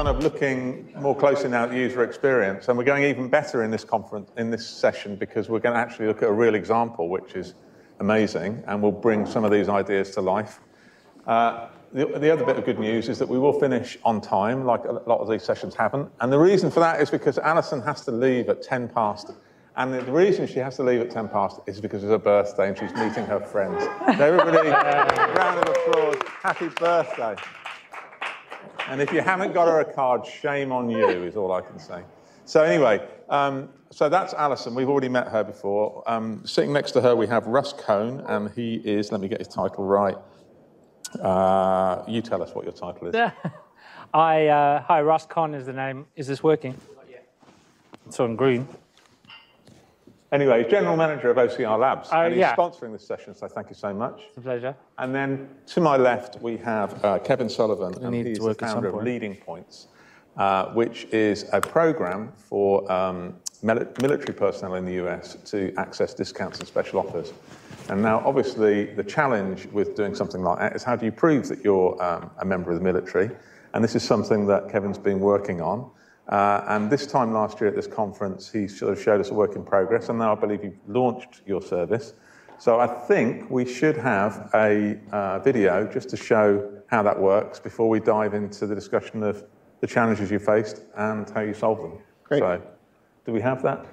kind of looking more closely now at user experience, and we're going even better in this session, because we're going to actually look at a real example, which is amazing, and we'll bring some of these ideas to life. The other bit of good news is that we will finish on time, like a lot of these sessions haven't. And the reason for that is because Alison has to leave at 10 past. And the reason she has to leave at 10 past is because it's her birthday and she's meeting her friends. So everybody, round of applause, happy birthday. And if you haven't got her a card, shame on you, is all I can say. So anyway, so that's Alison. We've already met her before. Sitting next to her, we have Russ Cohn, and he is, let me get his title right. You tell us what your title is. Hi, Russ Cohn is the name. Is this working? Yeah. It's on green. Anyway, General Manager of OCR Labs. And he's yeah. sponsoring this session, so thank you so much. It's a pleasure. And then to my left, we have Kevin Sullivan, and he's the founder of Leading Points, which is a program for military personnel in the US to access discounts and special offers. And now, obviously, the challenge with doing something like that is how do you prove that you're a member of the military? And this is something that Kevin's been working on. And this time last year at this conference, he sort of showed us a work in progress, and now I believe you've launched your service. So I think we should have a video just to show how that works before we dive into the discussion of the challenges you faced and how you solved them. Great. So, do we have that?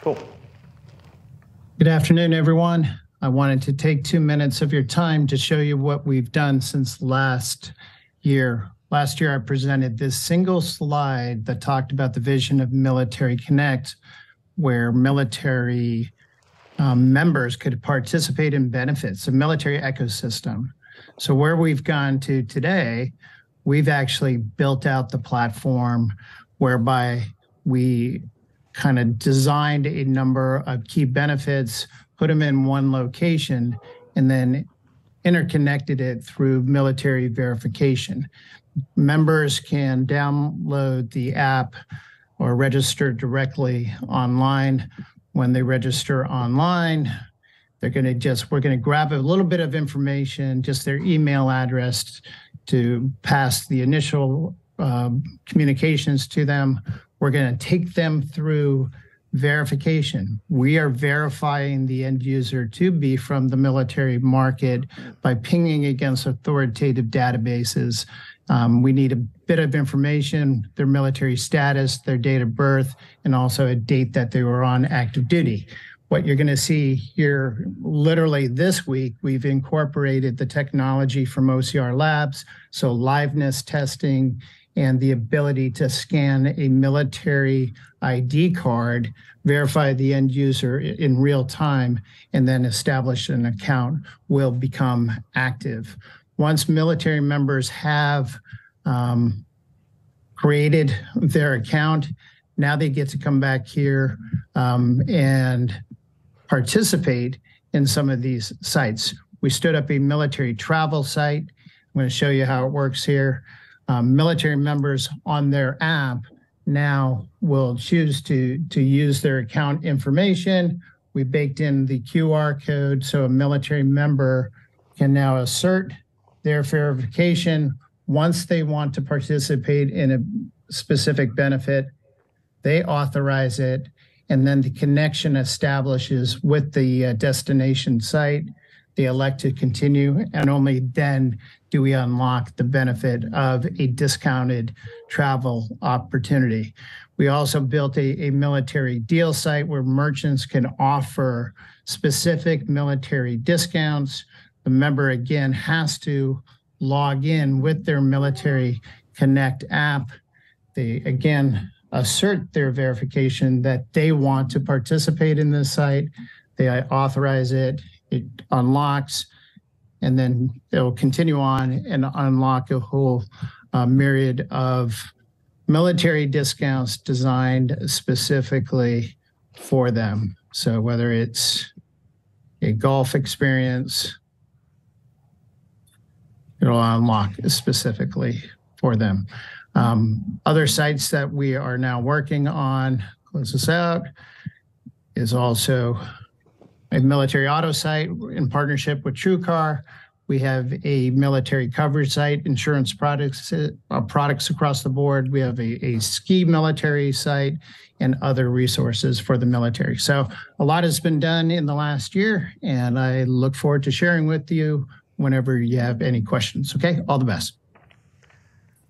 Cool. Good afternoon, everyone. I wanted to take 2 minutes of your time to show you what we've done since last year. Last year, I presented this single slide that talked about the vision of Military Connect, where military members could participate in benefits, a military ecosystem. So where we've gone to today, we've actually built out the platform whereby we kind of designed a number of key benefits, put them in one location, and then interconnected it through military verification. Members can download the app or register directly online. When they register online, we're going to grab a little bit of information, just their email address, to pass the initial communications to them. We're going to take them through verification. We are verifying the end user to be from the military market by pinging against authoritative databases. We need a bit of information, their military status, their date of birth, and also a date that they were on active duty. What you're going to see here, literally this week, we've incorporated the technology from OCR Labs, so liveness testing and the ability to scan a military ID card, verify the end user in real time, and then establish an account will become active. Once military members have created their account, now they get to come back here and participate in some of these sites. We stood up a military travel site. I'm going to show you how it works here. Military members on their app now will choose to use their account information. We baked in the QR code so a military member can now assert their verification. Once they want to participate in a specific benefit, they authorize it, and then the connection establishes with the destination site. They elect to continue, and only then do we unlock the benefit of a discounted travel opportunity. We also built a military deal site where merchants can offer specific military discounts. The member, again, has to log in with their Military Connect app. They, again, assert their verification that they want to participate in this site. They authorize it. It unlocks, and then they'll continue on and unlock a whole myriad of military discounts designed specifically for them. So whether it's a golf experience, it'll unlock specifically for them. Other sites that we are now working on, close this out, is also a military auto site in partnership with TrueCar, We have a military coverage site, insurance products across the board. We have a ski military site and other resources for the military. So a lot has been done in the last year, and I look forward to sharing with you whenever you have any questions. Okay, all the best.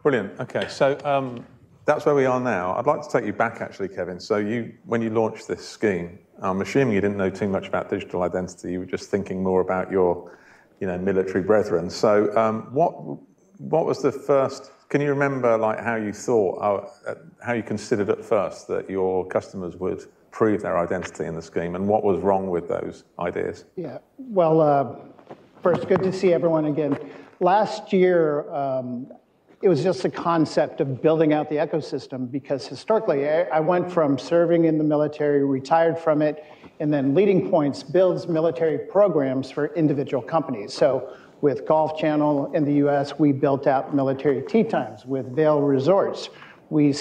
Brilliant. Okay, so that's where we are now. I'd like to take you back, actually, Kevin. So when you launched this scheme, I'm assuming you didn't know too much about digital identity. You were just thinking more about your, military brethren. So what was the first? Can you remember, like, how you thought, how you considered at first that your customers would prove their identity in the scheme, and what was wrong with those ideas? Yeah. Well, first, good to see everyone again. Last year, it was just a concept of building out the ecosystem, because historically, I went from serving in the military, retired from it, and then Leading Points builds military programs for individual companies. So with Golf Channel in the US, we built out military tea times. With Vail Resorts, we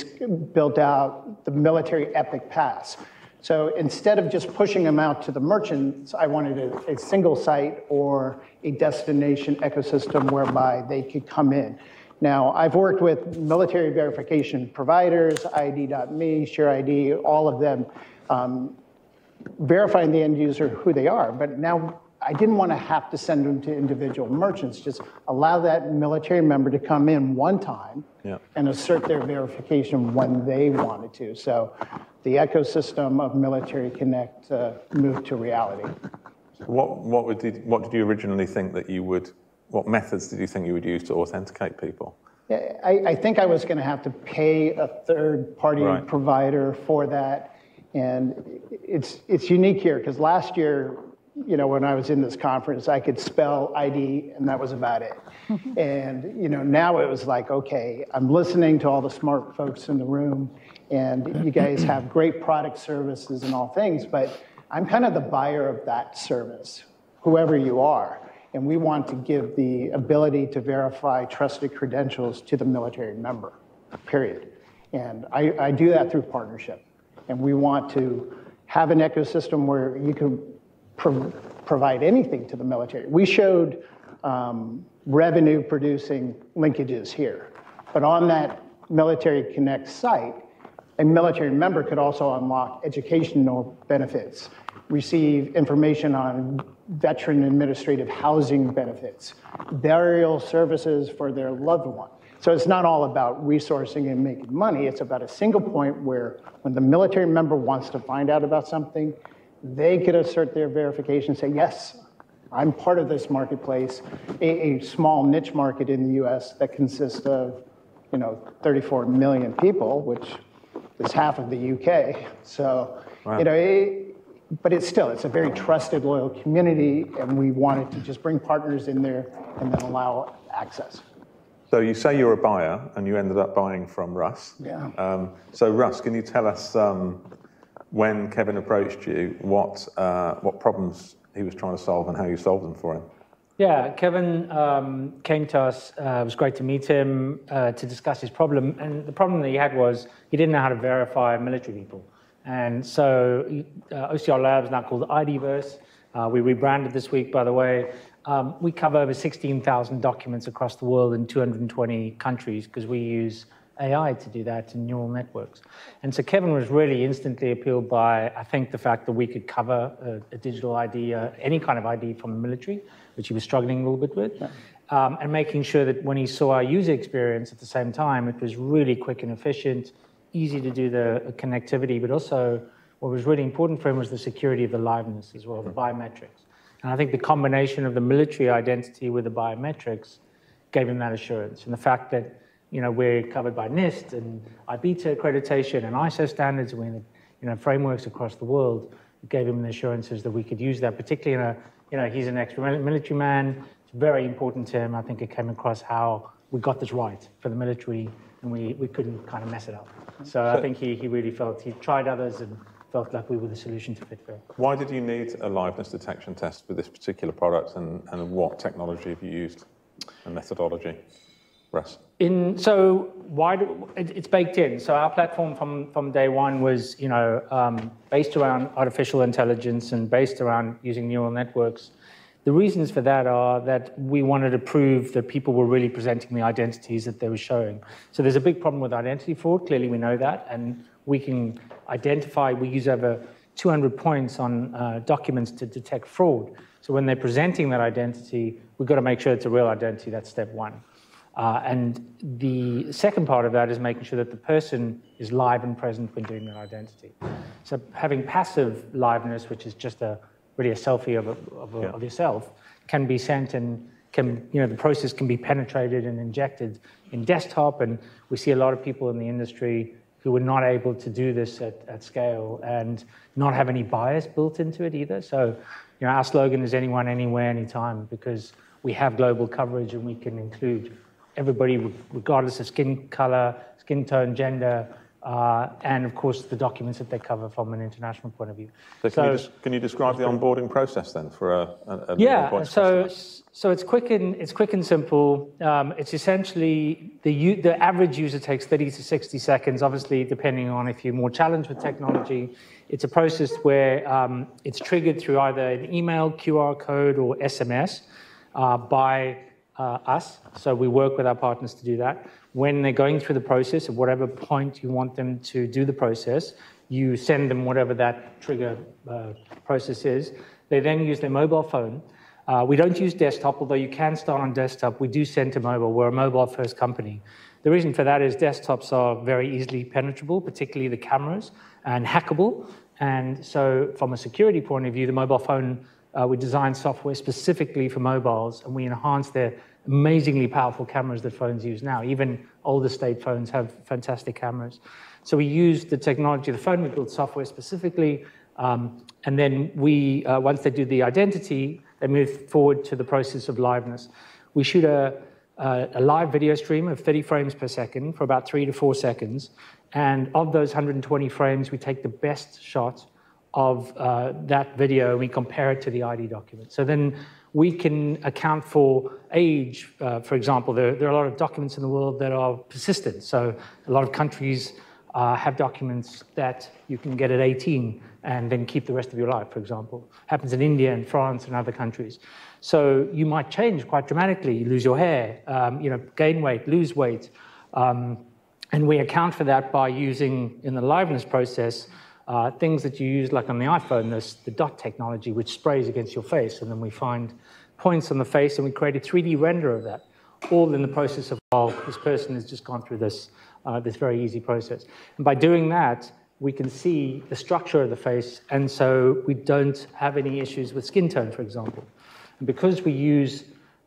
built out the military Epic Pass. So instead of just pushing them out to the merchants, I wanted a single site or a destination ecosystem whereby they could come in. Now, I've worked with military verification providers, ID.me, ShareID, all of them, verifying the end user who they are. But now I didn't want to have to send them to individual merchants, just allow that military member to come in one time and assert their verification when they wanted to. So the ecosystem of Military Connect moved to reality. What did you originally think that you would, what methods did you think you would use to authenticate people? I think I was going to have to pay a third-party provider for that. And it's unique here, because last year, when I was in this conference, I could spell ID, and that was about it. And, now it was like, okay, I'm listening to all the smart folks in the room, and you guys have great product services and all things, but I'm kind of the buyer of that service, whoever you are. And we want to give the ability to verify trusted credentials to the military member, period. And I do that through partnership. And we want to have an ecosystem where you can provide anything to the military. We showed revenue-producing linkages here. But on that Military Connect site, a military member could also unlock educational benefits, receive information on veteran administrative housing benefits, burial services for their loved one. So it's not all about resourcing and making money. It's about a single point where when the military member wants to find out about something, they could assert their verification and say, yes, I'm part of this marketplace, a small niche market in the US that consists of 34 million people, which is half of the UK. So, but it's a very trusted, loyal community, and we wanted to just bring partners in there and then allow access. So you say you're a buyer, and you ended up buying from Russ. Yeah. So Russ, can you tell us when Kevin approached you, what problems he was trying to solve and how you solved them for him? Yeah, Kevin came to us. It was great to meet him to discuss his problem. And the problem that he had was he didn't know how to verify military people. And so OCR Labs, now called IDverse, we rebranded this week, by the way. We cover over 16,000 documents across the world in 220 countries because we use AI to do that and neural networks. And so Kevin was really instantly appealed by, I think, the fact that we could cover a digital ID, any kind of ID from the military, which he was struggling a little bit with, and making sure that when he saw our user experience at the same time, it was really quick and efficient, easy to do the connectivity, but also what was really important for him was the security of the liveness as well, the biometrics. And I think the combination of the military identity with the biometrics gave him that assurance. And the fact that we're covered by NIST and IBETA accreditation and ISO standards, and we have frameworks across the world, it gave him the assurances that we could use that, particularly he's an ex-military man. It's very important to him. I think it came across how we got this right for the military, and we couldn't kind of mess it up. So I think he really felt, he tried others and felt like we were the solution to fit for it. It's did you need a liveness detection test with this particular product, and what technology have you used and methodology? Russ? It's baked in. So our platform from day one was, based around artificial intelligence and based around using neural networks The reasons for that are that we wanted to prove that people were really presenting the identities that they were showing. So there's a big problem with identity fraud. Clearly, we know that, and we can identify. We use over 200 points on documents to detect fraud. So when they're presenting that identity, we've got to make sure it's a real identity. That's step one. And the second part of that is making sure that the person is live and present when doing that identity. So having passive liveness, which is just really a selfie of yourself, can be sent and the process can be penetrated and injected in desktop. And we see a lot of people in the industry who were not able to do this at scale and not have any bias built into it either. So our slogan is anyone, anywhere, anytime, because we have global coverage and we can include everybody regardless of skin color, skin tone, gender, and of course the documents that they cover from an international point of view. So can you describe the onboarding process then for a yeah? So it's quick and simple. It's essentially the average user takes 30 to 60 seconds. Obviously, depending on if you're more challenged with technology, it's a process where it's triggered through either an email, QR code, or SMS by us. So we work with our partners to do that. When they're going through the process, at whatever point you want them to do the process, you send them whatever that trigger process is. They then use their mobile phone. We don't use desktop, although you can start on desktop. We do send to mobile. We're a mobile-first company. The reason for that is desktops are very easily penetrable, particularly the cameras, and hackable. And so from a security point of view, the mobile phone, we designed software specifically for mobiles, and we enhance their amazingly powerful cameras that phones use now. Even older state phones have fantastic cameras. So we use the technology of the phone. We build software specifically, and then we, once they do the identity, they move forward to the process of liveness. We shoot a live video stream of 30 frames per second for about 3 to 4 seconds, and of those 120 frames, we take the best shot of that video, and we compare it to the ID document. So then we can account for age. For example, there are a lot of documents in the world that are persistent. So a lot of countries have documents that you can get at 18 and then keep the rest of your life, for example. Happens in India and France and other countries. So you might change quite dramatically. You lose your hair, gain weight, lose weight. And we account for that by using, in the liveness process, things that you use, like on the iPhone, the dot technology, which sprays against your face, and then we find points on the face, and we create a 3D render of that, all in the process of, this person has just gone through this very easy process. And by doing that, we can see the structure of the face, and so we don't have any issues with skin tone, for example. And because we use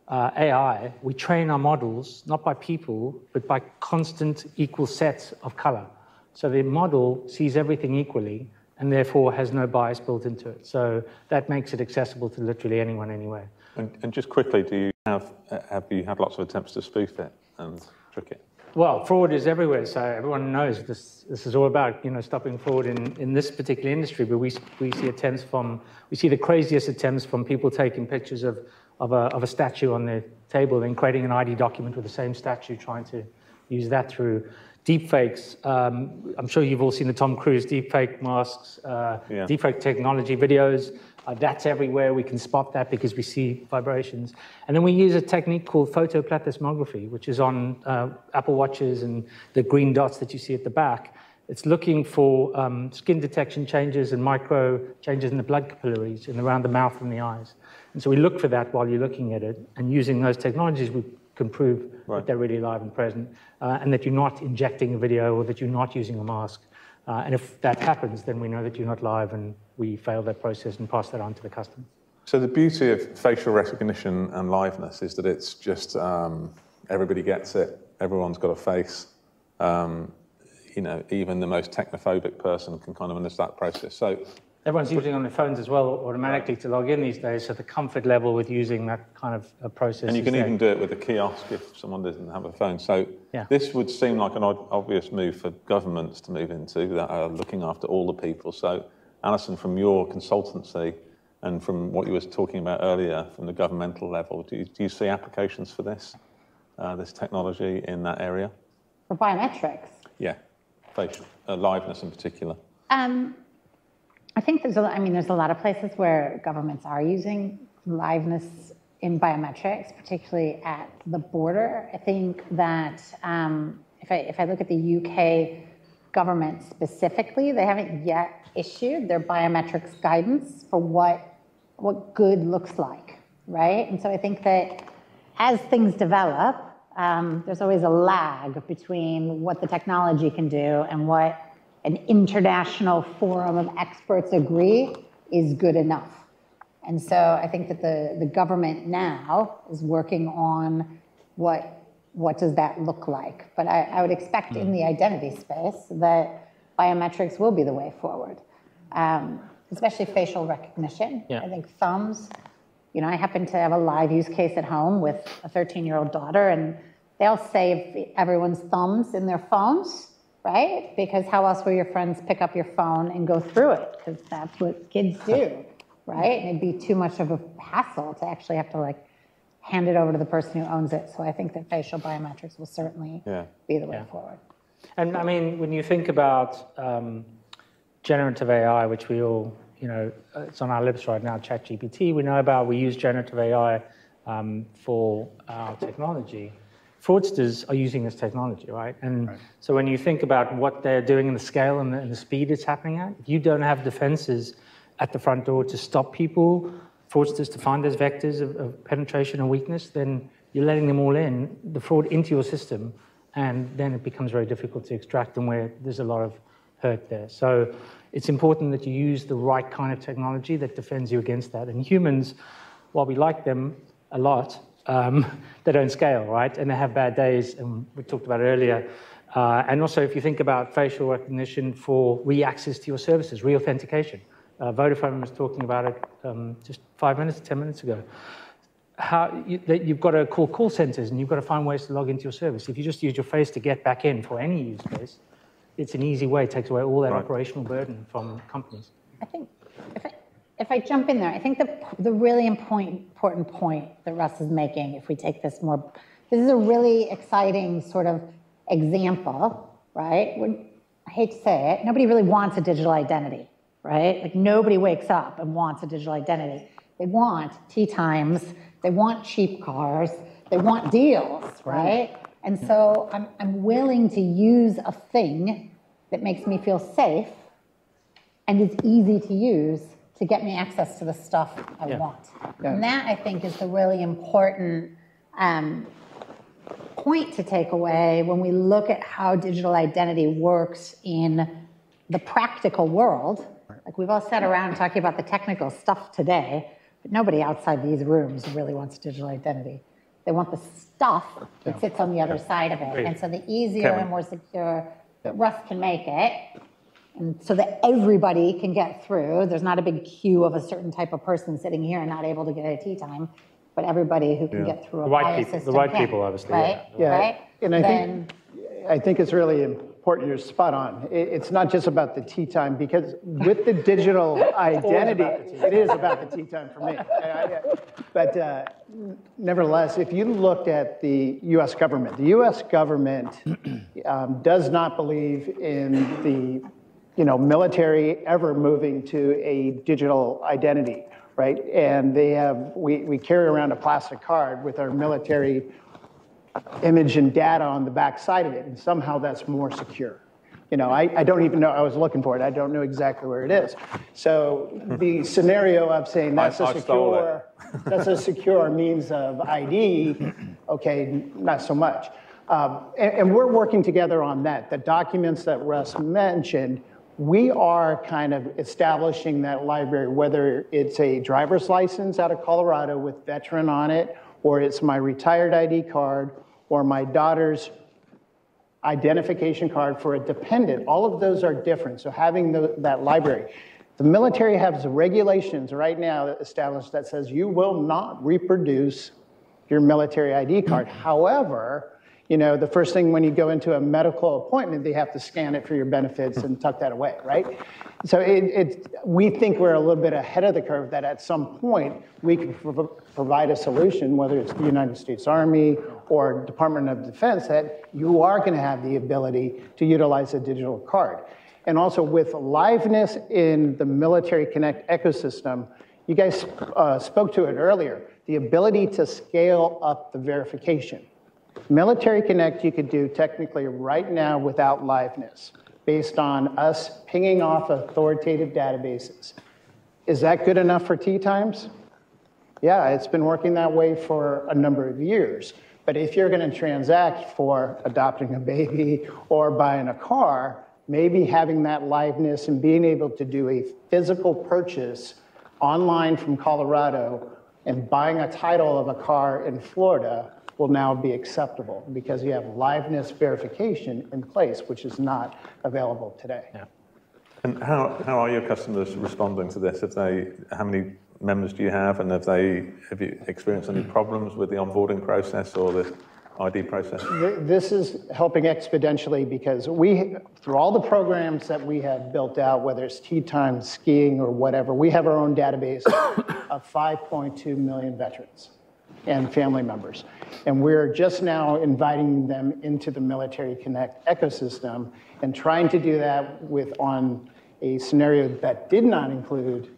AI, we train our models, not by people, but by constant equal sets of color. So the model sees everything equally and therefore has no bias built into it. So that makes it accessible to literally anyone, anywhere. And just quickly, have you had lots of attempts to spoof it and trick it? Well, fraud is everywhere, so everyone knows this is all about stopping fraud in this particular industry. But we see the craziest attempts from people taking pictures of a statue on their table, then creating an ID document with the same statue, trying to use that through deepfakes. I'm sure you've all seen the Tom Cruise deepfake masks, deepfake technology videos. That's everywhere. We can spot that because we see vibrations. And then we use a technique called photoplethysmography, which is on Apple Watches and the green dots that you see at the back. It's looking for skin detection changes and micro changes in the blood capillaries and around the mouth and the eyes. And so we look for that while you're looking at it. And using those technologies, we can prove that they're really live and present, and that you're not injecting a video or that you're not using a mask. And if that happens, then we know that you're not live, and we fail that process and pass that on to the customer. So the beauty of facial recognition and liveness is that it's just everybody gets it. Everyone's got a face. Even the most technophobic person can kind of understand that process. So everyone's using on their phones as well automatically to log in these days, so the comfort level with using that kind of a process. And you can even do it with a kiosk if someone doesn't have a phone. So this would seem like an obvious move for governments to move into that are looking after all the people. So Alison, from your consultancy and from what you were talking about earlier from the governmental level, do you see applications for this technology in that area? For biometrics? Yeah, facial, liveness in particular. I think there's a lot of places where governments are using liveness in biometrics, particularly at the border. I think that if I look at the UK government specifically, they haven't yet issued their biometrics guidance for what good looks like, right? And so I think that as things develop, there's always a lag between what the technology can do and what an international forum of experts agree is good enough. And so I think that the government now is working on what does that look like. But I would expect in the identity space that biometrics will be the way forward, especially facial recognition. Yeah. I think thumbs, I happen to have a live use case at home with a 13-year-old daughter, and they'll save everyone's thumbs in their phones, right? Because how else will your friends pick up your phone and go through it? Because that's what kids do, right? And it'd be too much of a hassle to actually have to hand it over to the person who owns it. So I think that facial biometrics will certainly be the way forward. And I mean, when you think about generative AI, which we all, it's on our lips right now, ChatGPT, we use generative AI for our technology. Fraudsters are using this technology, right? And so when you think about what they're doing and the scale and the speed it's happening at, if you don't have defenses at the front door to stop people, fraudsters to find those vectors of penetration and weakness, then you're letting them all in, the fraud into your system, and then it becomes very difficult to extract them where there's a lot of hurt there. So it's important that you use the right kind of technology that defends you against that. And humans, while we like them a lot, they don't scale, right? And they have bad days, and we talked about it earlier. And also, if you think about facial recognition for re-access to your services, re-authentication. Vodafone was talking about it just 5 minutes, 10 minutes ago. You've got to call centers, and you've got to find ways to log into your service. If you just use your face to get back in for any use case, it's an easy way. It takes away all that operational burden from companies. I think if I jump in there, I think the really important point that Russ is making, if we take this this is a really exciting sort of example, right? I hate to say it, nobody really wants a digital identity, right? Nobody wakes up and wants a digital identity. They want tea times, they want cheap cars, they want deals, right? And so I'm willing to use a thing that makes me feel safe and is easy to use to get me access to the stuff I want. Yeah. And that, I think, is the really important point to take away when we look at how digital identity works in the practical world. We've all sat around talking about the technical stuff today, but nobody outside these rooms really wants digital identity. They want the stuff that sits on the other side of it. And so the easier and more secure that Russ can make it, and so that everybody can get through. There's not a big queue of a certain type of person sitting here and not able to get a tea time, but everybody who can get through a biosystem. The right people, obviously. Right? Right? And I think it's really important. You're spot on. It's not just about the tea time, because with the digital identity, it is about the tea time for me. But nevertheless, if you looked at the U.S. government, does not believe in the military ever moving to a digital identity, right? And we carry around a plastic card with our military image and data on the back side of it, and somehow that's more secure. I don't even know, I was looking for it, I don't know exactly where it is. So the scenario of saying that's a secure means of ID, okay, not so much. And we're working together on that. The documents that Russ mentioned, we are kind of establishing that library, whether it's a driver's license out of Colorado with veteran on it, or it's my retired ID card, or my daughter's identification card for a dependent. All of those are different, so having that library. The military has regulations right now that established that says you will not reproduce your military ID card. However, the first thing when you go into a medical appointment, they have to scan it for your benefits and tuck that away, right? So we think we're a little bit ahead of the curve, that at some point we can provide a solution, whether it's the United States Army or Department of Defense, that you are going to have the ability to utilize a digital card. And also with liveness in the Military Connect ecosystem, You guys spoke to it earlier, the ability to scale up the verification. Military Connect you could do technically right now without liveness, based on us pinging off authoritative databases. Is that good enough for tea times? Yeah, it's been working that way for a number of years. But if you're going to transact for adopting a baby or buying a car, maybe having that liveness and being able to do a physical purchase online from Colorado and buying a title of a car in Florida will now be acceptable because you have liveness verification in place, which is not available today. Yeah. And how are your customers responding to this? How many members do you have, and have you experienced any problems with the onboarding process or the ID process? This is helping exponentially because through all the programs that we have built out, whether it's tea time, skiing, or whatever, we have our own database of 5.2 million veterans and family members. And we're just now inviting them into the Military Connect ecosystem and trying to do that on a scenario that did not include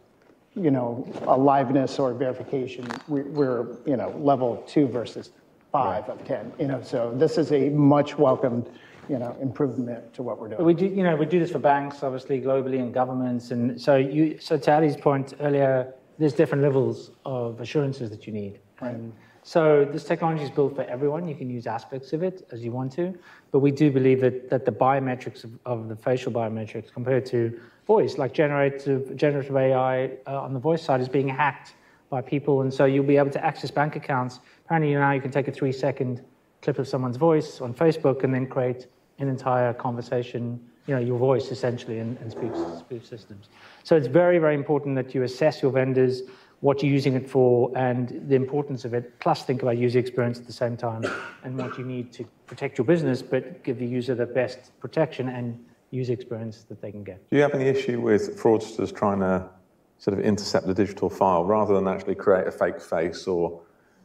a liveness or verification. We're level 2 versus 5 of 10. So this is a much welcomed improvement to what we're doing. We do this for banks, obviously, globally, and governments. And so to Ali's point earlier, there's different levels of assurances that you need. Right. And so this technology is built for everyone. You can use aspects of it as you want to, but we do believe that the biometrics of the facial biometrics compared to voice, like generative AI on the voice side, is being hacked by people, and so you'll be able to access bank accounts. Apparently now you can take a 3-second clip of someone's voice on Facebook and then create an entire conversation, your voice essentially, and spoof systems. So it's very, very important that you assess your vendors, what you're using it for, and the importance of it, plus think about user experience at the same time, and what you need to protect your business, but give the user the best protection and user experience that they can get. Do you have any issue with fraudsters trying to sort of intercept the digital file rather than actually create a fake face or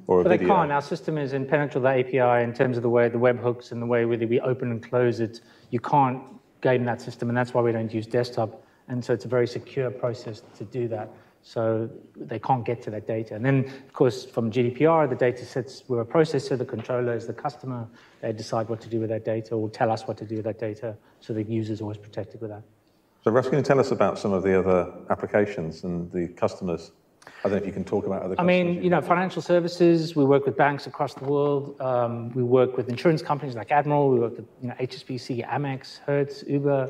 a But video? they can't. Our system is impenetrable to the API in terms of the way the webhooks and the way whether we open and close it. You can't game that system, and that's why we don't use desktop. And so it's a very secure process to do that. So they can't get to that data. And then, of course, from GDPR, the data sits, we're a processor, the controller is the customer. They decide what to do with that data or tell us what to do with that data, so the user's always protected with that. So Russ, can you tell us about some of the other applications and the customers? I don't know if you can talk about other customers. Financial services, we work with banks across the world. We work with insurance companies like Admiral. We work with HSBC, Amex, Hertz, Uber.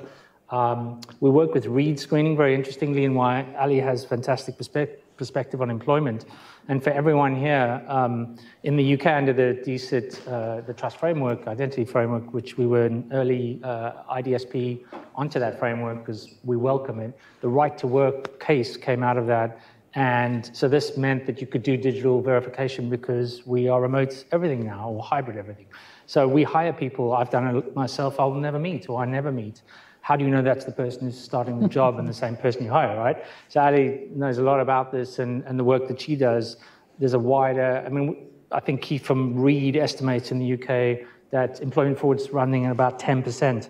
We work with Reed Screening, very interestingly, and why Ali has fantastic perspective on employment. And for everyone here, in the UK under the DCIT, the trust framework, identity framework, which we were an early IDSP onto that framework because we welcome it, the right to work case came out of that. And so this meant that you could do digital verification because we are remote everything now, or hybrid everything. So we hire people, I've done it myself, I'll never meet, or I never meet. How do you know that's the person who's starting the job and the same person you hire, right? So Ali knows a lot about this and the work that she does. There's a wider, I think Keith from Reed estimates in the UK that employment fraud's running at about 10%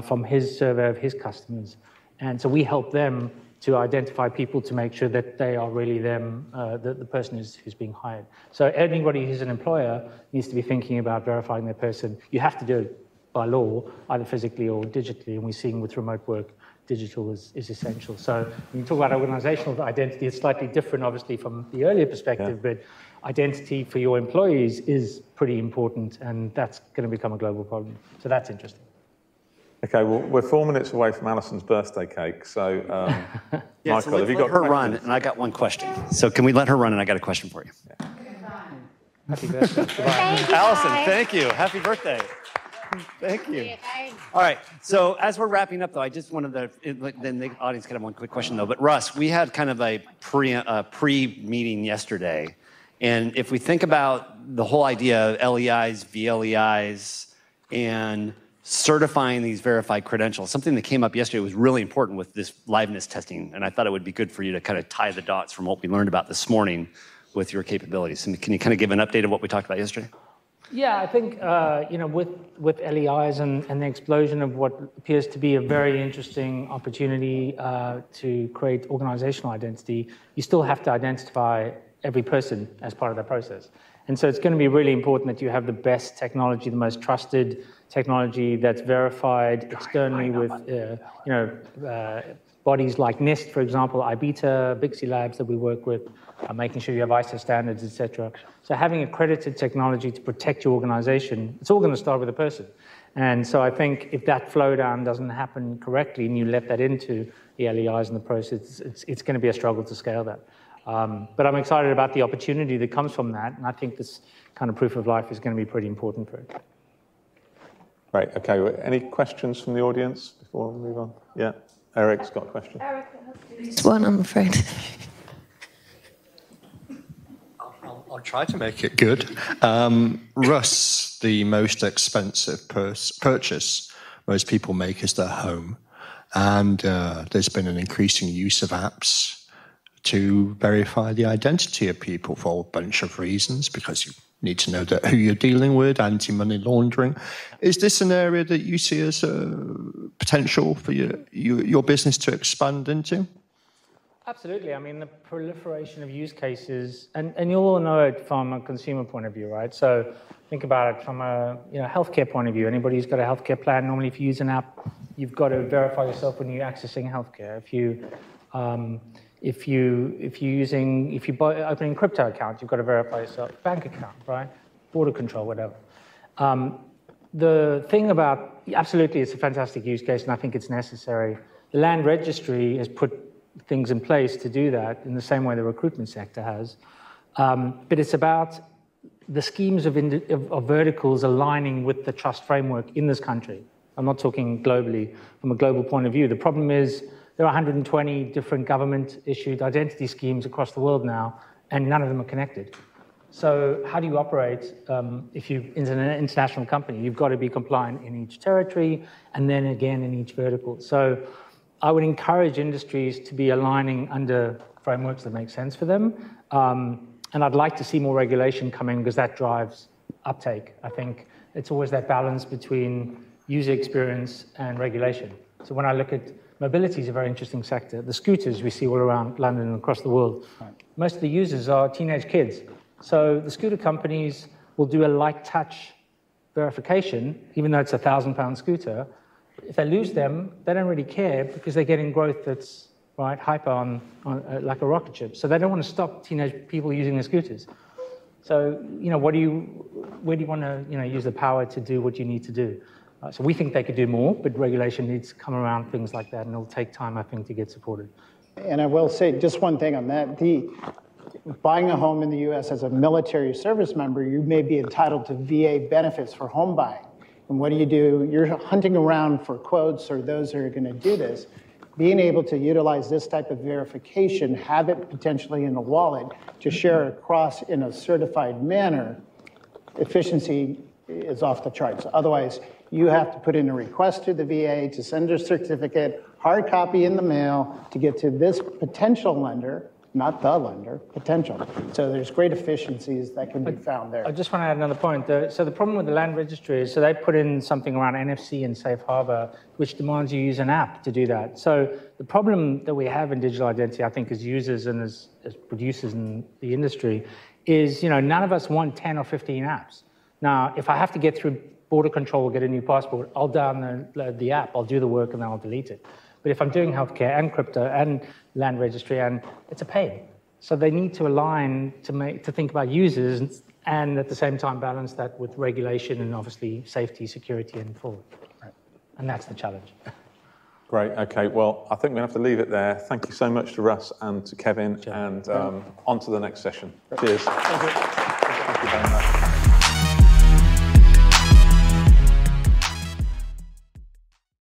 from his survey of his customers. And so we help them to identify people to make sure that they are really them, the person who's being hired. So anybody who's an employer needs to be thinking about verifying their person. You have to do it by law, either physically or digitally, and we're seeing with remote work, digital is essential. So when you talk about organizational identity, it's slightly different, obviously, from the earlier perspective, but identity for your employees is pretty important, and that's going to become a global problem. So that's interesting. Okay, well, we're 4 minutes away from Alison's birthday cake, so Michael, have you got her run? And I got one question. So can we let her run? And I got a question for you. Yeah. Happy birthday. Thank you, Alison, guys. thank you. Happy birthday. Thank you. All right. So as we're wrapping up, though, I just wanted to, then the audience can have one quick question, though. But Russ, we had kind of a pre-meeting yesterday. And if we think about the whole idea of LEIs, VLEIs, and certifying these verified credentials, something that came up yesterday was really important with this liveness testing. And I thought it would be good for you to kind of tie the dots from what we learned about this morning with your capabilities. And can you kind of give an update of what we talked about yesterday? Yeah, I think with LEIs and the explosion of what appears to be a very interesting opportunity to create organizational identity, you still have to identify every person as part of that process. And so it's going to be really important that you have the best technology, the most trusted technology that's verified externally with bodies like NIST, for example, IBETA, Bixi Labs that we work with, making sure you have ISO standards, etc. So having accredited technology to protect your organization, it's all going to start with a person. And so I think if that flow down doesn't happen correctly and you let that into the LEIs in the process, it's going to be a struggle to scale that. But I'm excited about the opportunity that comes from that, and I think this kind of proof of life is going to be pretty important for it. Right, okay. Any questions from the audience before we move on? Yeah, Eric's got a question. Eric, one, I'm afraid. I'll try to make it good. Russ, the most expensive purchase most people make is their home. And there's been an increasing use of apps to verify the identity of people for a bunch of reasons, because you need to know that who you're dealing with, anti-money laundering. Is this an area that you see as a potential for your business to expand into? Absolutely. I mean, the proliferation of use cases, and you'll all know it from a consumer point of view, right? So think about it from a healthcare point of view. Anybody who's got a healthcare plan, normally if you use an app, you've got to verify yourself when you're accessing healthcare. If you're opening a crypto account, you've got to verify yourself. Bank account, right? Border control, whatever. The thing about, absolutely, it's a fantastic use case, and I think it's necessary. The land registry has put things in place to do that in the same way the recruitment sector has. But it's about the schemes of verticals aligning with the trust framework in this country. I'm not talking globally, from a global point of view. The problem is there are 120 different government-issued identity schemes across the world now, and none of them are connected. So how do you operate if you're an international company? You've got to be compliant in each territory, and then again in each vertical. So I would encourage industries to be aligning under frameworks that make sense for them. And I'd like to see more regulation coming because that drives uptake. I think it's always that balance between user experience and regulation. So when I look at mobility is a very interesting sector. The scooters we see all around London and across the world, most of the users are teenage kids. So the scooter companies will do a light touch verification, even though it's a £1,000 scooter. If they lose them, they don't really care because they're getting growth that's hyper on like a rocket ship. So they don't want to stop teenage people using their scooters. So where do you want to use the power to do what you need to do? So we think they could do more, but regulation needs to come around things like that, and it'll take time, I think, to get supported. And I will say just one thing on that. Buying a home in the U.S. as a military service member, you may be entitled to VA benefits for home buying. And what do? You're hunting around for quotes or those who are going to do this. Being able to utilize this type of verification, have it potentially in a wallet to share across in a certified manner, efficiency is off the charts. Otherwise, you have to put in a request to the VA to send a certificate, hard copy in the mail to get to this potential lender, not the lender, potential. So there's great efficiencies that can be found there. I just want to add another point. So the problem with the land registry is, so they put in something around NFC and safe harbor, which demands you use an app to do that. So the problem that we have in digital identity, I think, as users and as producers in the industry, is none of us want 10 or 15 apps. Now, if I have to get through border control or get a new passport, I'll download the app, I'll do the work, and then I'll delete it. But if I'm doing healthcare and crypto and land registry, and it's a pain. So they need to align to think about users and at the same time balance that with regulation and obviously safety, security, and fraud. Right. And that's the challenge. Great. Okay. Well, I think we have to leave it there. Thank you so much to Russ and to Kevin, and on to the next session. Cheers. Thank you very much.